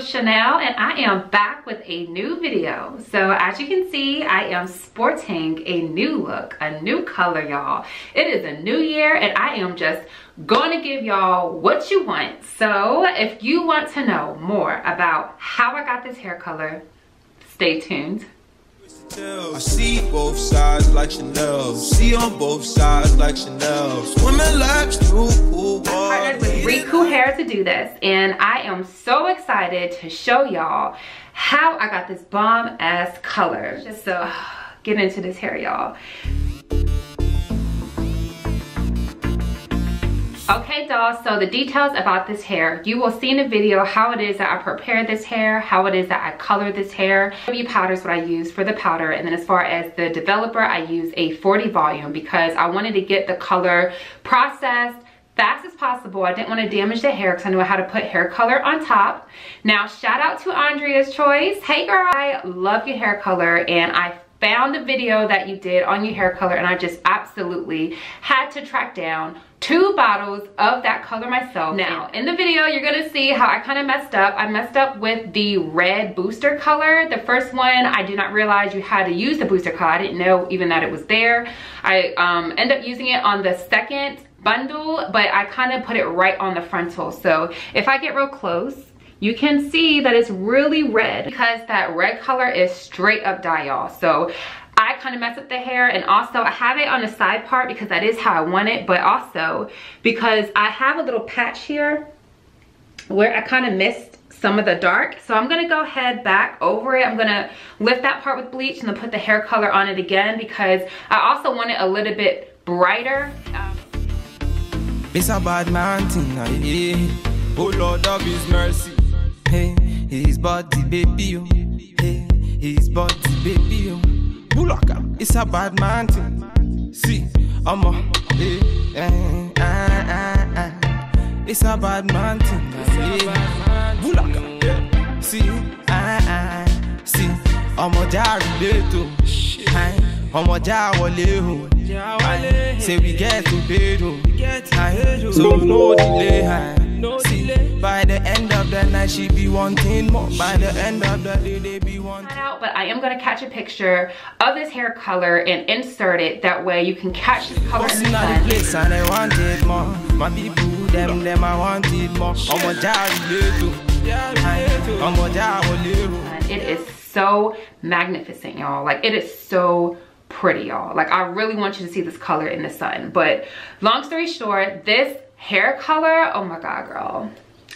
Chanel, and I am back with a new video. So as you can see, I am sporting a new look, a new color, y'all. It is a new year and I am just going to give y'all what you want. So if you want to know more about how I got this hair color, stay tuned. I see both sides like Chanel. See on both sides like Chanel. Swimming laps through pool water. I partnered with RECOOL hair to do this, and I am so excited to show y'all how I got this bomb ass color. Just so get into this hair, y'all. Okay, dolls, so the details about this hair, you will see in the video how it is that I prepared this hair, how it is that I color this hair. Powder is what I use for the powder, and then as far as the developer, I use a 40 volume because I wanted to get the color processed fast as possible. I didn't want to damage the hair because I knew how to put hair color on top. Now, shout out to Andrea's Choice. Hey girl, I love your hair color, and I found the video that you did on your hair color, and I just absolutely had to track down 2 bottles of that color myself. Now, in the video, you're gonna see how I kind of messed up. I messed up with the red booster color. The first one, I did not realize you had to use the booster color. I didn't know even that it was there. I ended up using it on the second bundle, but I kind of put it right on the frontal. So if I get real close, you can see that it's really red because that red color is straight up dye, y'all. So I kind of messed up the hair, and also I have it on the side part because that is how I want it, but also because I have a little patch here where I kind of missed some of the dark. So I'm gonna go ahead back over it. I'm gonna lift that part with bleach and then put the hair color on it again because I also want it a little bit brighter. It's a bad mountain, yeah. Oh Lord of His mercy. Hey, His body, baby, oh. Hey, His body, baby, oh. It's a bad man thing. See, I'm a it's a bad man thing. See, see, I'm a jari I'm a jawale. Say we get to bed, so no delay. See, by the end of the night she be wanting more. By the end of the day they be wanting. But I am gonna catch a picture of this hair color and insert it. That way you can catch this color in the sun. Place and I wanted more. My people, them I wanted more. It is so magnificent, y'all. Like, it is so pretty, y'all. Like, I really want you to see this color in the sun. But long story short, this hair color, oh my god, girl,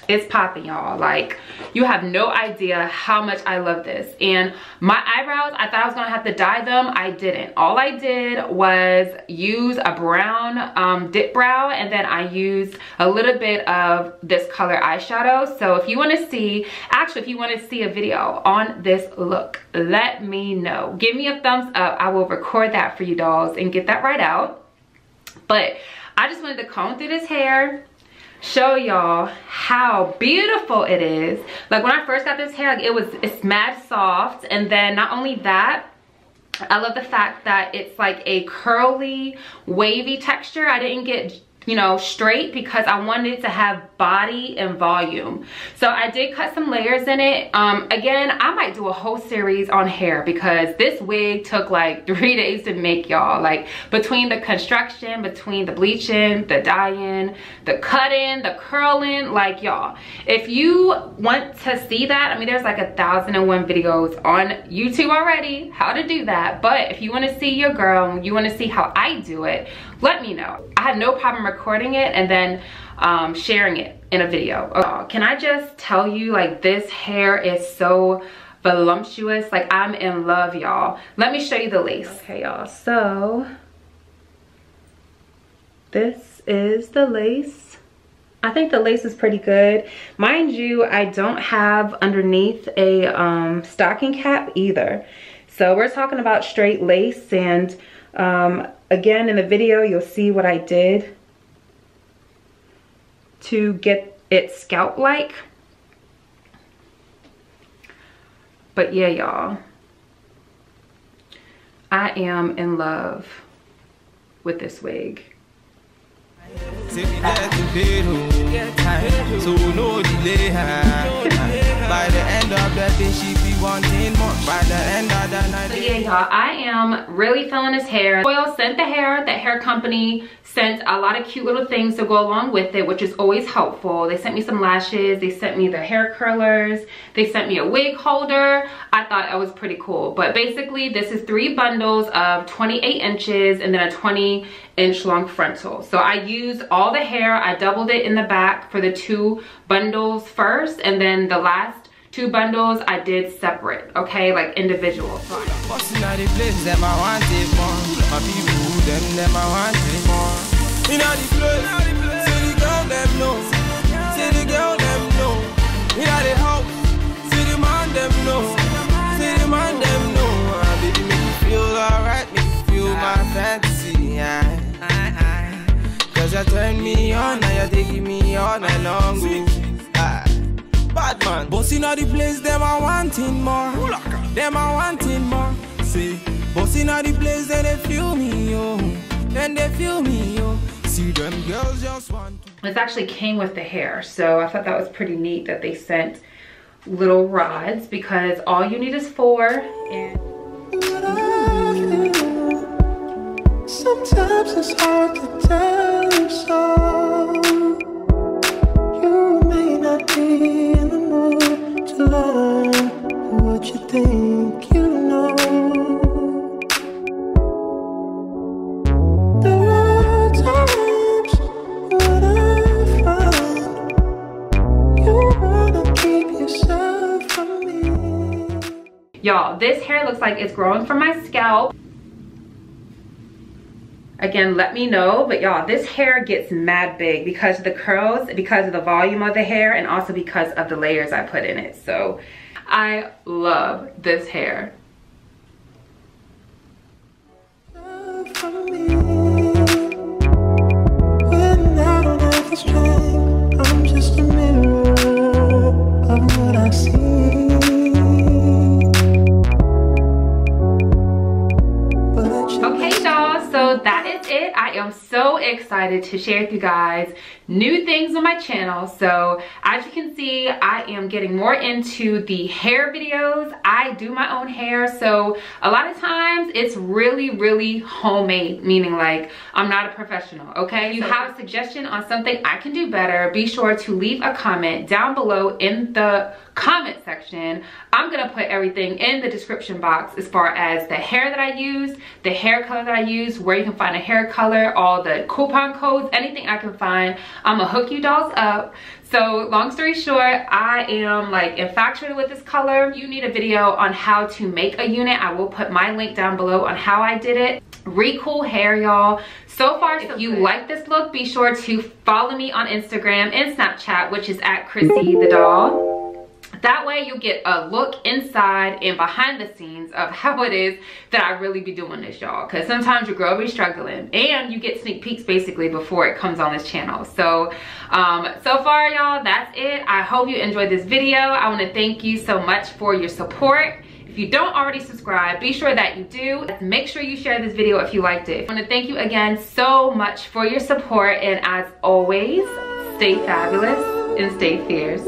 it's popping, y'all. Like, you have no idea how much I love this. And my eyebrows, I thought I was gonna have to dye them. I didn't. All I did was use a brown dip brow, and then I used a little bit of this color eyeshadow. So if you want to see, actually if you want to see a video on this look, let me know. Give me a thumbs up. I will record that for you dolls and get that right out. But I just wanted to comb through this hair, show y'all how beautiful it is. Like, when I first got this hair, like, it's mad soft, and then not only that, I love the fact that it's like a curly, wavy texture. I didn't get, you know, straight because I wanted it to have body and volume. So I did cut some layers in it. Again, I might do a whole series on hair because this wig took like 3 days to make, y'all. Like, between the construction, between the bleaching, the dyeing, the cutting, the curling, like, y'all, if you want to see that, I mean, there's like 1,001 videos on YouTube already how to do that. But if you want to see your girl and you want to see how I do it, let me know. I had no problem recording it and then sharing it in a video. Can I just tell you, like, this hair is so voluptuous. Like, I'm in love, y'all. Let me show you the lace. Okay, y'all, so this is the lace. I think the lace is pretty good. Mind you, I don't have underneath a stocking cap either. So we're talking about straight lace, and again, in the video, you'll see what I did to get it scalp-like. But yeah, y'all, I am in love with this wig. So no delay. By the end of the day, she be wanting more. By the end of the night. So yeah, y'all, I am really feeling this hair. Oil sent the hair company sent a lot of cute little things to go along with it, which is always helpful. They sent me some lashes, they sent me the hair curlers, they sent me a wig holder. I thought that was pretty cool. But basically, this is 3 bundles of 28 inches and then a 20-inch long frontal. So I used all the hair, I doubled it in the back for the 2 bundles first, and then the last 2 bundles I did separate, okay, like individual. Busting out the place, them I want it more. My people, them I want it more. In all the place, see the girl them know. See the girl them know. In all the house, see the man them know. See the man them know. Baby, make me feel alright, make me feel my fantasy. Cause you turn me on, now you're taking me all night long with bad man. Bossing all the place, them I wanting more. Them I wanting more. See, bossing all the place, then they feel me, yo. Then they feel me, yo. See them girls just want to. This actually came with the hair, so I thought that was pretty neat that they sent little rods, because all you need is 4. And sometimes it's hard to tell you so. You may not be in the mood to learn what you think you know. There are times when I find you wanna keep yourself from me. y'all, this hair looks like it's growing from my scalp. Again, let me know, but y'all, this hair gets mad big because of the curls, because of the volume of the hair, and also because of the layers I put in it. So I love this hair. I'm just a mirror of what I see. Okay, y'all, so that is it. I am so excited to share with you guys new things on my channel. So as you can see, I am getting more into the hair videos. I do my own hair, so a lot of times it's really homemade, meaning like I'm not a professional. Okay, if you have a suggestion on something I can do better, be sure to leave a comment down below in the comment section. I'm gonna put everything in the description box as far as the hair that I use, the hair color that I use, where you can find a hair color, all the coupon codes, anything I can find. I'm gonna hook you dolls up. So long story short, I am like infatuated with this color. If you need a video on how to make a unit, I will put my link down below on how I did it. RECOOL hair, y'all. So far, if you like this look, be sure to follow me on Instagram and Snapchat, which is at Chrissy the Doll. That way you'll get a look inside and behind the scenes of how it is that I really be doing this, y'all. Because sometimes your girl be struggling, and you get sneak peeks basically before it comes on this channel. So, so far, y'all, that's it. I hope you enjoyed this video. I want to thank you so much for your support. If you don't already subscribe, be sure that you do. Make sure you share this video if you liked it. I want to thank you again so much for your support, and as always, stay fabulous and stay fierce.